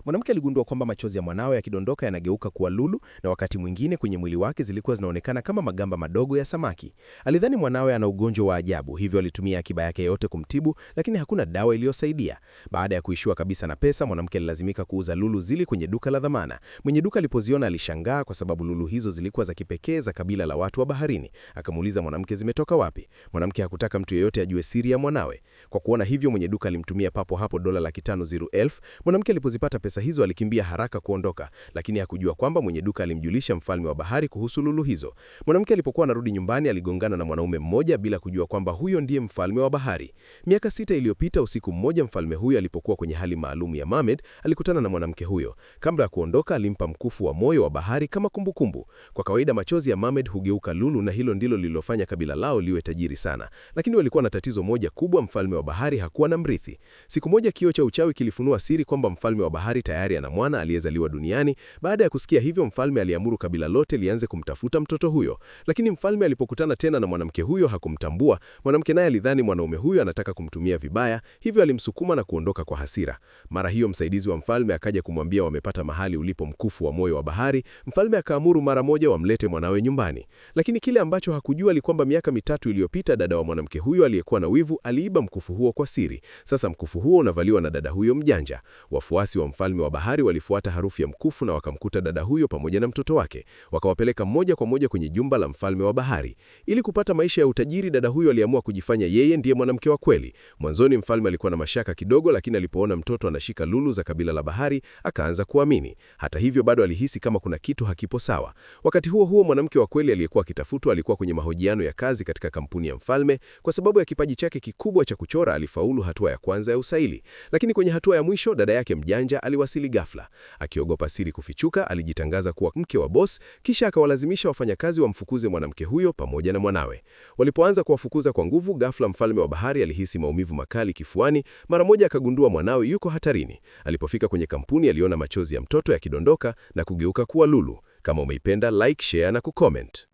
Mwanamke aligundua kwamba machozi ya mwanawe yakidondoka yanageuka kuwa lulu, na wakati mwingine kwenye mwili wake zilikuwa zinaonekana kama magamba madogo ya samaki. Alidhani mwanawe ana ugonjwa wa ajabu, hivyo alitumia akiba yake yote kumtibu, lakini hakuna dawa iliyosaidia. Baada ya kuishiwa kabisa na pesa, mwanamke alilazimika kuuza lulu zile kwenye duka la dhamana. Mwenye duka alipoziona alishangaa kwa sababu lulu hizo zilikuwa za kipekee za kabila la watu wa baharini. Akamuuliza mwanamke zimetoka wapi. Mwanamke hakutaka mtu yeyote ajue siri ya mwanawe. Kwa kuona hivyo, mwenye duka alimtumia papo hapo dola 500,000. Mwanamke alipozipata pesa hizo alikimbia haraka kuondoka, lakini hakujua kwamba mwenye duka alimjulisha mfalme wa bahari kuhusu lulu hizo. Mwanamke alipokuwa anarudi nyumbani aligongana na mwanaume mmoja bila kujua kwamba huyo ndiye mfalme wa bahari. Miaka 6 iliyopita, usiku mmoja, mfalme huyo alipokuwa kwenye hali maalum ya mermaid, alikutana na mwanamke huyo. Kabla ya kuondoka, alimpa mkufu wa moyo wa bahari kama kumbukumbu. Kwa kawaida machozi ya mermaid hugeuka lulu, na hilo ndilo lililofanya kabila lao liwe tajiri sana. Lakini walikuwa na tatizo moja kubwa: mfalme wa bahari hakuwa na mrithi. Siku moja kioo cha uchawi kilifunua siri kwamba mfalme wa bahari tayari ana mwana aliyezaliwa duniani. Baada ya kusikia hivyo, mfalme aliamuru kabila lote lianze kumtafuta mtoto huyo. Lakini mfalme alipokutana tena na mwanamke huyo hakumtambua. Mwanamke naye alidhani mwanaume huyo anataka kumtumia vibaya, hivyo alimsukuma na kuondoka kwa hasira. Mara hiyo msaidizi wa mfalme akaja kumwambia wamepata mahali ulipo mkufu wa moyo wa bahari. Mfalme akaamuru mara moja wamlete mwanawe nyumbani. Lakini kile ambacho hakujua ni kwamba miaka 3 iliyopita dada wa mwanamke huyo aliyekuwa na wivu aliiba mkufu huo kwa siri. Sasa mkufu huo unavaliwa na dada huyo mjanja. Wafuasi wa mfalme wa bahari walifuata harufu ya mkufu na wakamkuta dada huyo pamoja na mtoto wake. Wakawapeleka moja kwa moja kwenye jumba la mfalme wa bahari. Ili kupata maisha ya utajiri, dada huyo aliamua kujifanya yeye ndiye mwanamke wa kweli. Mwanzoni mfalme alikuwa na mashaka kidogo, lakini alipoona mtoto anashika lulu za kabila la bahari, akaanza kuamini. Hata hivyo, bado alihisi kama kuna kitu hakipo sawa. Wakati huo huo, mwanamke wa kweli aliyekuwa akitafutwa alikuwa kwenye mahojiano ya kazi katika kampuni ya mfalme. Kwa sababu ya kipaji chake kikubwa cha kuchora, alifaulu hatua ya kwanza ya usaili. Lakini kwenye hatua ya mwisho, dada yake mjanja aliwasili ghafla. Akiogopa siri kufichuka, alijitangaza kuwa mke wa boss, kisha akawalazimisha wafanyakazi wamfukuze mwanamke huyo pamoja na mwanawe. Walipoanza kuwafukuza kwa nguvu, ghafla mfalme wa bahari alihisi maumivu makali kifuani. Mara moja akagundua mwanawe yuko hatarini. Alipofika kwenye kampuni, aliona machozi ya mtoto yakidondoka na kugeuka kuwa lulu. Kama umeipenda, like, share na kucomment.